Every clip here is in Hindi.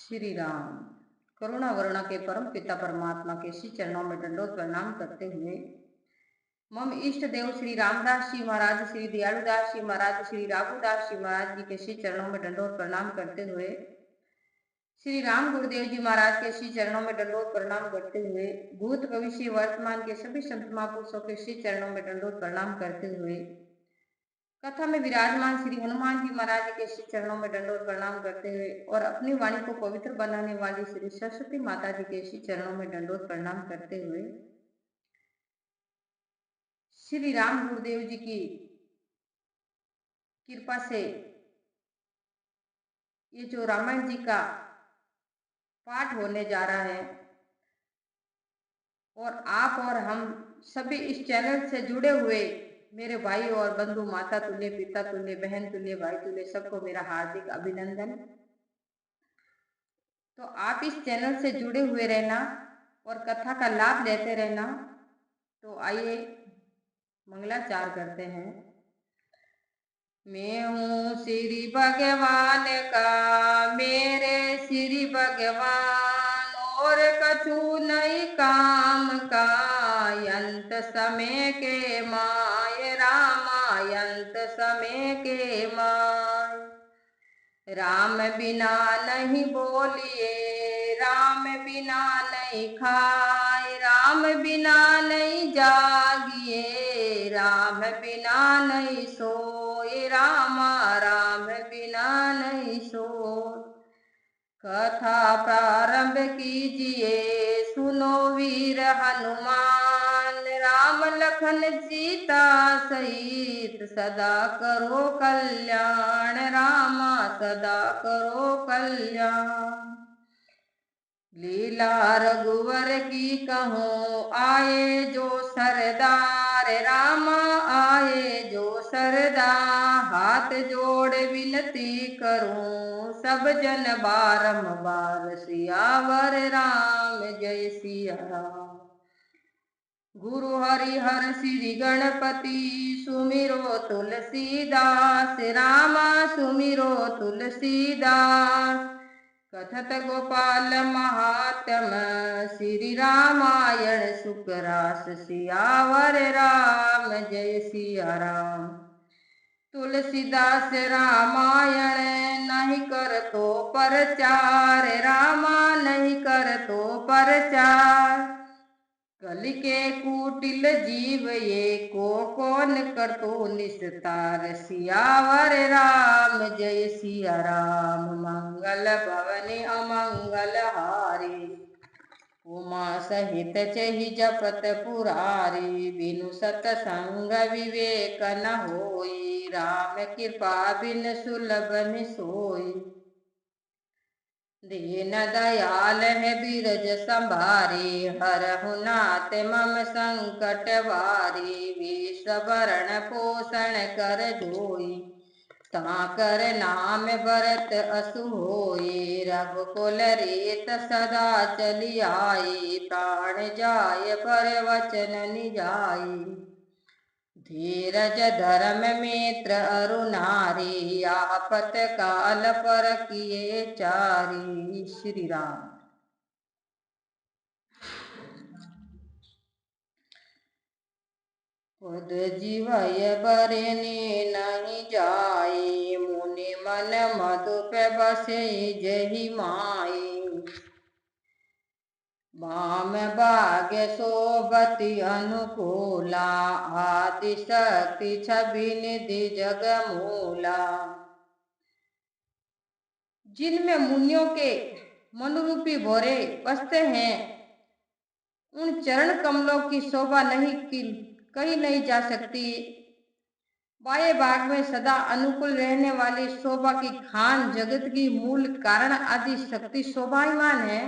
श्री राम करुणा वरुणा के परम पिता परमात्मा के श्री चरणों में दंडोत प्रणाम करते हुए मम इष्ट देव श्री रामदास जी महाराज, श्री दयालुदास जी महाराज, श्री राघुदास जी महाराज जी के श्री चरणों में दंडोत प्रणाम करते हुए श्री राम गुरुदेव जी महाराज के श्री चरणों में दंडोत प्रणाम करते हुए भूत भविष्य वर्तमान के सभी संत महापुरुषों के श्री चरणों में दंडोत प्रणाम करते हुए कथा में विराजमान श्री हनुमान जी महाराज के श्री चरणों में दंडोत प्रणाम करते हुए और अपनी वाणी को पवित्र बनाने वाली श्री सरस्वती माता जी के श्री चरणों में दंडोत प्रणाम करते हुए श्री राम गुरुदेव जी की कृपा से ये जो रामायण जी का पाठ होने जा रहा है और आप और हम सभी इस चैनल से जुड़े हुए मेरे भाई और बंधु, माता तुल्य, पिता तुल्य, बहन तुल्य, भाई तुल्य, सबको मेरा हार्दिक अभिनंदन। तो आप इस चैनल से जुड़े हुए रहना और कथा का लाभ लेते रहना। तो आइए मंगलाचार करते हैं। मैं हूँ श्री भगवान का, मेरे श्री भगवान, और कछु नहीं काम का, अंत समय के माय रामायंत समय के माय। राम बिना नहीं बोलिए, राम बिना नहीं खाए, राम बिना नहीं जागिए, राम बिना नहीं सोए, रामा राम बिना नहीं सोए। कथा प्रारंभ कीजिए, सुनो वीर हनुमान, राम लखन सीता सहित सदा करो कल्याण, रामा सदा करो कल्याण। लीला रघुवर की कहूँ, आए जो सरदार, रामा आए जो सरदार। हाथ जोड़ विनती करूं, सब जन बारंबार, सियावर राम जय सिया राम। गुरु हरि हर श्री गणपति, सुमिरो तुलसीदास, रामा सुमिरो तुलसीदास। कथत गोपाल महात्म, श्री रामायण सुख रास, सियावर राम जय सिया राम। तुलसीदास रामायण नहीं कर तो प्रचार, रामा नहीं कर तो प्रचार। कलि के कुटिल जीव ये को कौन कर तो निस्तार, सियावर राम जय सिया राम। मंगल भवन अमंगल हारी, उमा सहित चहि जपत पुरारी। बिनु सतसंग विवेक न होई, राम कृपा बिन सुलभ नि सोई। दीन दयाल है बीरज संभारे, हरहु नाथ मम संकट वारी। विश्वभरण पोषण कर जोई, ताकर नाम भरत असु होई। रघुकुल रीत सदा चली आई, प्राण जाय पर वचन निजाई। धीरज धर्म मित्र अरु नारी, आपत काल पर किए चारी। श्री राम। पद जीवय बरने नहीं जाए, मुनि मन मधु पे बसे जहि माई। वाम भाग्य सोबति अनुकूला, आदि शक्ति छवि निधि जग मूला। जिनमें मुनियों के मनोरूपी भोरे बसते हैं, उन चरण कमलों की शोभा कहीं नहीं जा सकती। बाएं भाग में सदा अनुकूल रहने वाली शोभा की खान जगत की मूल कारण आदि शक्ति शोभायमान है।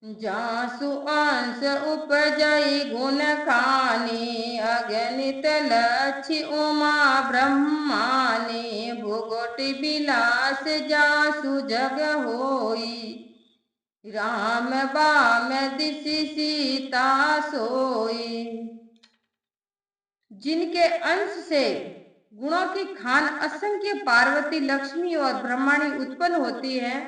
जासु अंश उपजई गुण खानी, अगणित लक्ष्य उमा ब्रह्मानी। भुगोटी विलास जासु जग होई, राम बाम दिशि सीता सोई। जिनके अंश से गुणों की खान असंख्य पार्वती, लक्ष्मी और ब्रह्माणी उत्पन्न होती है,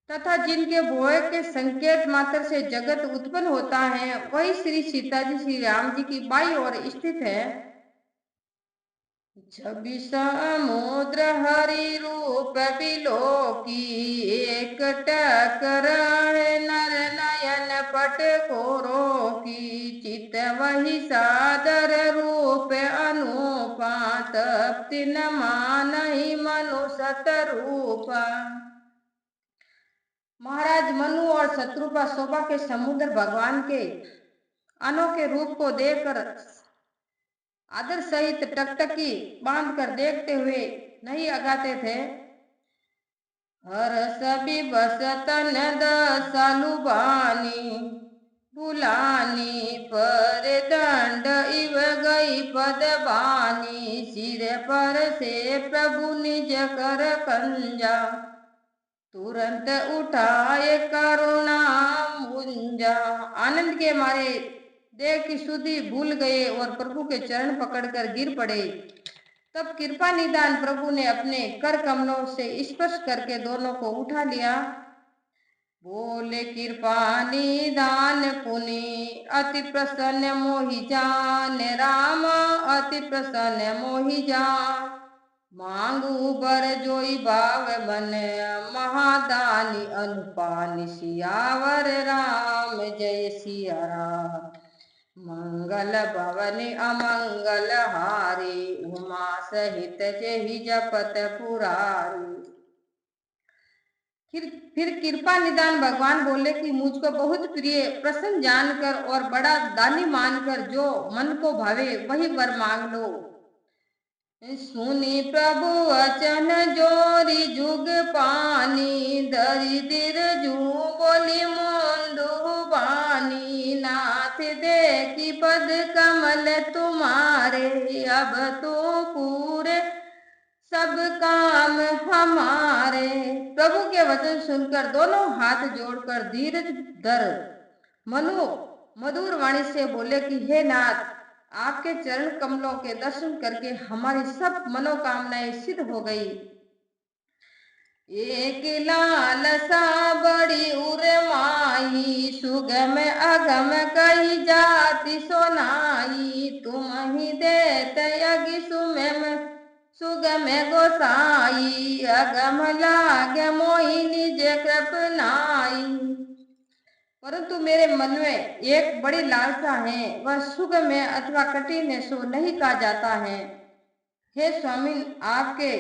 तथा जिनके भोग के संकेत मात्र से जगत उत्पन्न होता है, वही श्री सीता जी श्री राम जी की बाई ओर स्थित है। छवि समुद्र हरि रूप बिलोकी, एक टकराए नर नयन पट को की, चित वही सादर रूप अनुपा, तप्ति न मानहि मनु सत रूपा। महाराज मनु और शत्रुपा शोभा के समुद्र भगवान के अनोखे रूप को देखकर आदर सहित टकटकी बांधकर देखते हुए नहीं अगाते थे। हर सभी बस तन दसालु बानी, बुलानी पर दंड इव गई पद बानी, सिर पर से प्रभु निज कर कंजा, तुरंत उठाए करुणा मुंजा। आनंद के मारे देह की शुद्धि भूल गए और प्रभु के चरण पकड़कर गिर पड़े। तब कृपा निदान प्रभु ने अपने कर कमलों से स्पर्श करके दोनों को उठा लिया। बोले कृपा निदान पुनि, अति प्रसन्न मोहि जान, राम अति प्रसन्न मोहि जान, मांगू बर जोई भाव मन, महादानी अनुपानि, सियावर राम जय सिया राम। मंगल भवनि अमंगल हारी, उमा सहित जेहि जपत पुरारी। फिर कृपा निदान भगवान बोले कि मुझको बहुत प्रिय प्रसन्न जानकर और बड़ा दानी मानकर जो मन को भावे वही वर मांग लो। सुनी प्रभु वचन जोरी जुग पानी, दरिद्र जू बोली मुंडू बानी, नाथ देखी पद कमल तुम्हारे, अब तो पूरे सब काम हमारे। प्रभु के वचन सुनकर दोनों हाथ जोड़कर धीरज धर मनु मधुर वाणी से बोले कि हे नाथ, आपके चरण कमलों के दर्शन करके हमारी सब मनोकामनाएं सिद्ध हो गई। एक लालसा बड़ी उर्माई, सुगम अगम कही जाति सोनाई, तुम ही देत यज्ञ सुगम गोसाई, अगम लागे मोहि निज कृपनाई। परंतु मेरे मन में एक बड़ी लालसा है, वह सुगम है अथवा कठिन है सो नहीं कहा जाता है। हे स्वामी, आपके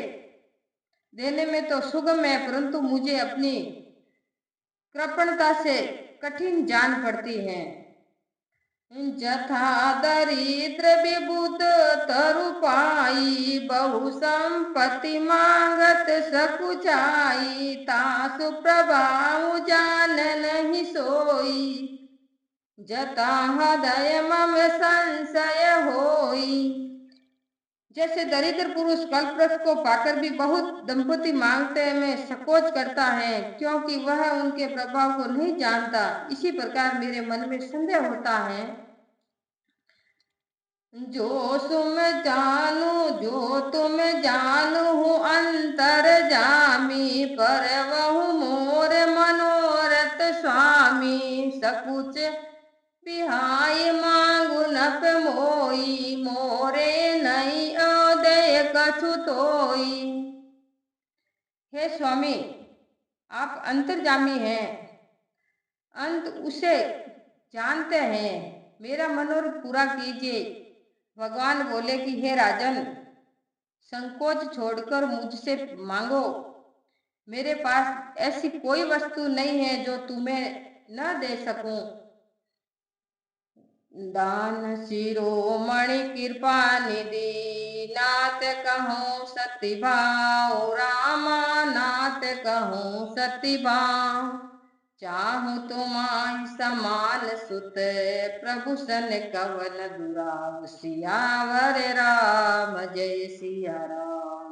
देने में तो सुगम है, परंतु मुझे अपनी कृपणता से कठिन जान पड़ती है। जथा दरिद्र विबुध तरु पाई, बहु संपत्ति मांगत सकुचाई, तासु प्रभाव जान नहीं सोई, जता हृदय मम संशय होई। जैसे दरिद्र पुरुष कल्पवृक्ष को पाकर भी बहुत दंपति मांगते में संकोच करता है, क्योंकि वह उनके प्रभाव को नहीं जानता, इसी प्रकार मेरे मन में संदेह होता है। जो तुम जानू हूँ अंतर जामी, पर वहु मोर मनोरथ स्वामी, सकुच बिहाई मांगु नप मोई, मोरे नहीं उदय कछु तोई। हे स्वामी, आप अंतर्जामी हैं, अंत उसे जानते हैं, मेरा मनोरथ पूरा कीजिए। भगवान बोले कि हे राजन, संकोच छोड़कर मुझसे मांगो। मेरे पास ऐसी कोई वस्तु नहीं है जो तुम्हें न दे सकूं। दान शिरोमणि कृपा निधि, नाथ कहूँ सत्य भाव, रामा नाथ कहूँ सत्य भाव, चाहूं तुम्हारी समान सुत, प्रभु सन कवन दुराव, सियावर राम जय सिया राम।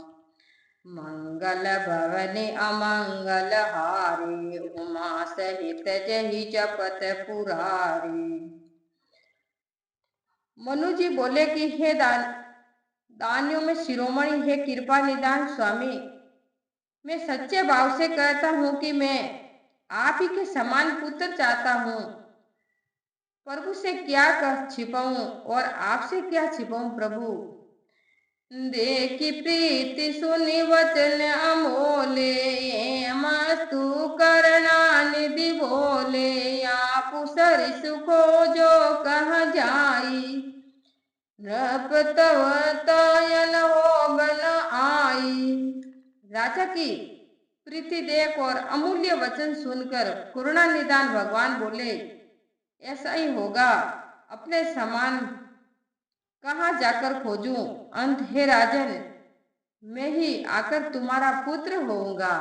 मंगल भवनि अमंगल हारी, उमा सहित जहि जपत पुरारी। मनु जी बोले कि हे दानियों में शिरोमणि, हे कृपा निदान स्वामी, मैं सच्चे भाव से कहता हूँ कि मैं आप ही के समान पुत्र चाहता हूँ। प्रभु से क्या कर छिपाऊं और आपसे क्या छिपाऊं प्रभु। देखी प्रीति सुनि वचन अमोले, मस्तु करना निधि बोले। आप सरिस को जो कह जाई, नृप तव तयन हो बन आई। राजा की प्रीति देख और अमूल्य वचन सुनकर करुणा निदान भगवान बोले, ऐसा ही होगा। अपने समान कहाँ जाकर खोजूं। अंत हे राजन, मैं ही आकर तुम्हारा पुत्र होऊंगा।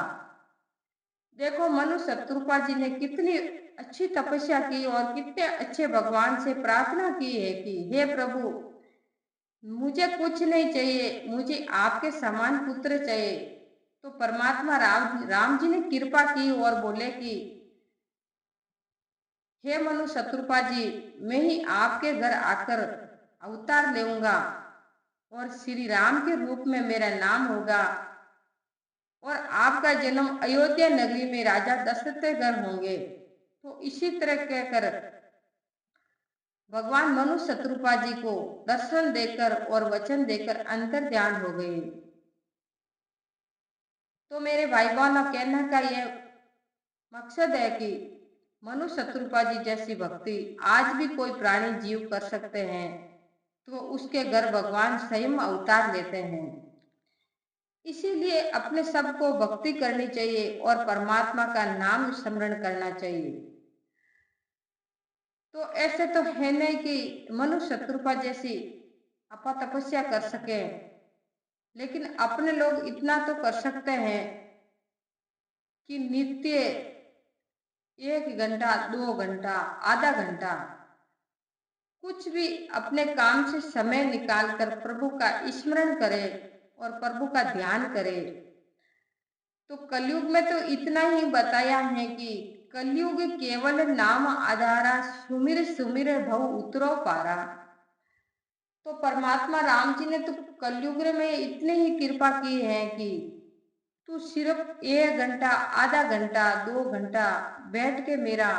देखो मनु शत्रुपा जी ने कितनी अच्छी तपस्या की और कितने अच्छे भगवान से प्रार्थना की है कि हे प्रभु, मुझे कुछ नहीं चाहिए, मुझे आपके समान पुत्र चाहिए। तो परमात्मा राम जी ने कृपा की और बोले कि हे मनु शत्रुपा जी, मैं ही आपके घर आकर अवतार लेऊंगा और श्री राम के रूप में मेरा नाम होगा और आपका जन्म अयोध्या नगरी में राजा दशरथ के घर होंगे। तो इसी तरह कहकर भगवान मनु शत्रुपा जी को दर्शन देकर और वचन देकर अंतर ध्यान हो गए। तो मेरे भाई बहनों, कहने का यह मकसद है कि मनु शत्रुपा जी जैसी भक्ति आज भी कोई प्राणी जीव कर सकते हैं, तो उसके घर भगवान स्वयं अवतार लेते हैं। इसीलिए अपने सबको भक्ति करनी चाहिए और परमात्मा का नाम स्मरण करना चाहिए। तो ऐसे तो है नहीं कि मनु शत्रुपा जैसी अपा तपस्या कर सके, लेकिन अपने लोग इतना तो कर सकते हैं कि नित्य 1 घंटा, 2 घंटा, आधा घंटा कुछ भी अपने काम से समय निकालकर प्रभु का स्मरण करे और प्रभु का ध्यान करे। तो कलयुग में तो इतना ही बताया है कि कलयुग केवल नाम आधारा, सुमिर सुमिर भव उतरो पारा। तो परमात्मा राम जी ने तो कलयुग में इतनी ही कृपा की है कि तू सिर्फ 1 घंटा, आधा घंटा, 2 घंटा बैठ के मेरा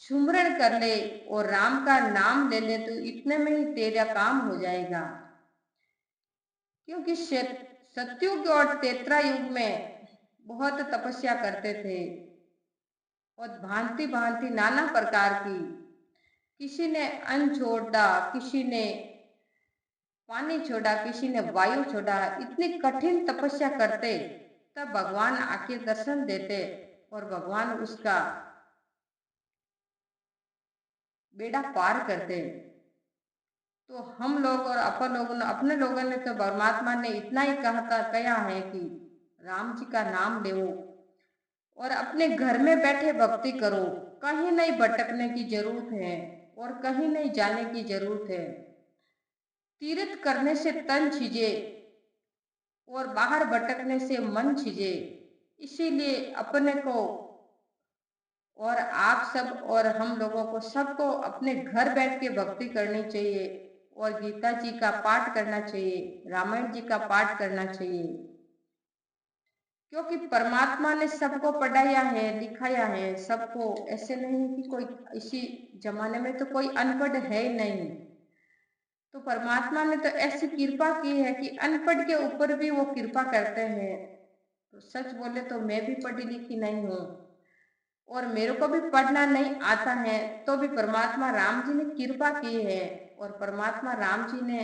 सुमरण कर ले और राम का नाम ले ले, तो इतने में ही तेरा काम हो जाएगा। क्योंकि सतयुग और त्रेता युग में बहुत तपस्या करते थे और भांति भांति नाना प्रकार की, किसी ने अन्न छोड़ा, किसी ने पानी छोड़ा, किसी ने वायु छोड़ा। इतनी कठिन तपस्या करते तब भगवान आके दर्शन देते और भगवान उसका बेड़ा पार करते। तो हम लोग और अपने लोगों ने तो परमात्मा ने इतना ही कहा है कि राम जी का नाम लेवो और अपने घर में बैठे भक्ति करो। कहीं नहीं भटकने की जरूरत है और कहीं नहीं जाने की जरूरत है। तीर्थ करने से तन छिजे और बाहर भटकने से मन छिजे। इसीलिए अपने को और आप सब और हम लोगों को सबको अपने घर बैठ के भक्ति करनी चाहिए और गीता जी का पाठ करना चाहिए, रामायण जी का पाठ करना चाहिए। क्योंकि परमात्मा ने सबको पढ़ाया है, लिखाया है सबको। ऐसे नहीं कि कोई, इसी जमाने में तो कोई अनपढ़ है ही नहीं। तो परमात्मा ने तो ऐसी कृपा की है कि अनपढ़ के ऊपर भी वो कृपा करते हैं। तो सच बोले तो मैं भी पढ़ी लिखी नहीं हूँ और मेरे को भी पढ़ना नहीं आता है, तो भी परमात्मा राम जी ने कृपा की है और परमात्मा राम जी ने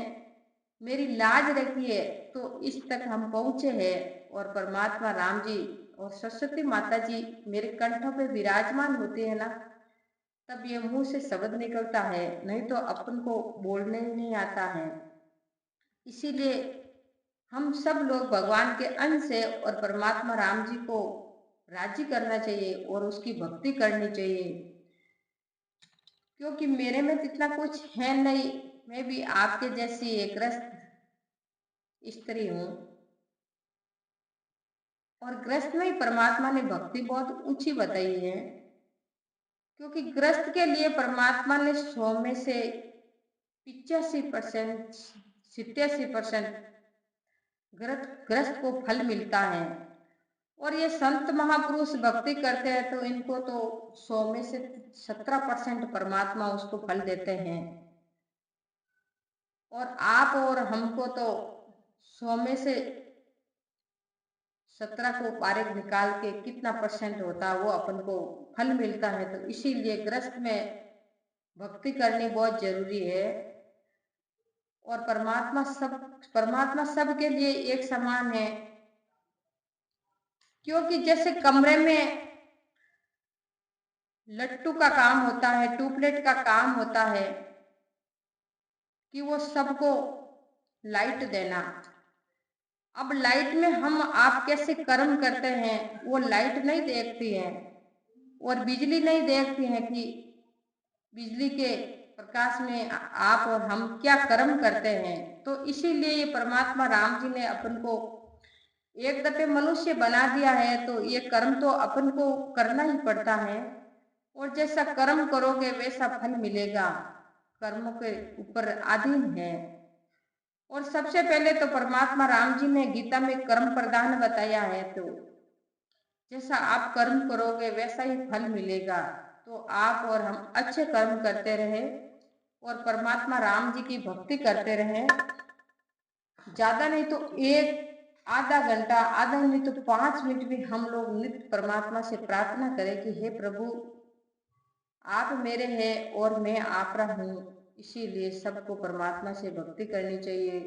मेरी लाज रखी है, तो इस तक हम पहुंचे हैं। और परमात्मा राम जी और सरस्वती माता जी मेरे कंठों पे विराजमान होते हैं ना, तब ये मुंह से शब्द निकलता है, नहीं तो अपन को बोलने ही नहीं आता है। इसीलिए हम सब लोग भगवान के अंश से और परमात्मा राम जी को राजी करना चाहिए और उसकी भक्ति करनी चाहिए। क्योंकि मेरे में इतना कुछ है नहीं, मैं भी आपके जैसी एक ग्रस्त स्त्री हूँ और ग्रस्त में परमात्मा ने भक्ति बहुत ऊंची बताई है। क्योंकि ग्रस्त के लिए परमात्मा ने 100 में से 85%, 87% ग्रस्त को फल मिलता है और ये संत महापुरुष भक्ति करते हैं तो इनको तो 100 में से 17% परमात्मा उसको फल देते हैं, और आप और हमको तो 100 में से 17 को बारीक निकाल के कितना परसेंट होता है वो अपन को फल मिलता है। तो इसीलिए गृहस्थ में भक्ति करनी बहुत जरूरी है। और परमात्मा सबके लिए एक समान है, क्योंकि जैसे कमरे में लट्टू का काम होता है, ट्यूबलाइट का काम होता है कि वो सबको लाइट देना। अब लाइट में हम आप कैसे कर्म करते हैं वो लाइट नहीं देखती है, और बिजली नहीं देखती है कि बिजली के प्रकाश में आप और हम क्या कर्म करते हैं। तो इसीलिए ये परमात्मा राम जी ने अपन को एक दफे मनुष्य बना दिया है, तो ये कर्म तो अपन को करना ही पड़ता है, और जैसा कर्म करोगे वैसा फल मिलेगा, कर्मों के ऊपर अधीन है। और सबसे पहले तो परमात्मा राम जी ने गीता में कर्म प्रधान बताया है, तो जैसा आप कर्म करोगे वैसा ही फल मिलेगा। तो आप और हम अच्छे कर्म करते रहे और परमात्मा राम जी की भक्ति करते रहे। ज्यादा नहीं तो एक आधा घंटा, आधा नहीं तो 5 मिनट भी हम लोग नित्य परमात्मा से प्रार्थना करें कि हे प्रभु आप मेरे हैं और मैं आप रहा हूँ। इसीलिए सबको परमात्मा से भक्ति करनी चाहिए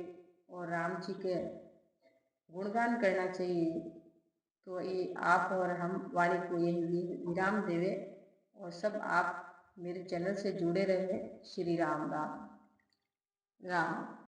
और राम जी के गुणगान करना चाहिए। तो ये आप और हम वाणी को यही विराम देवे, और सब आप मेरे चैनल से जुड़े रहे। श्री राम राम राम।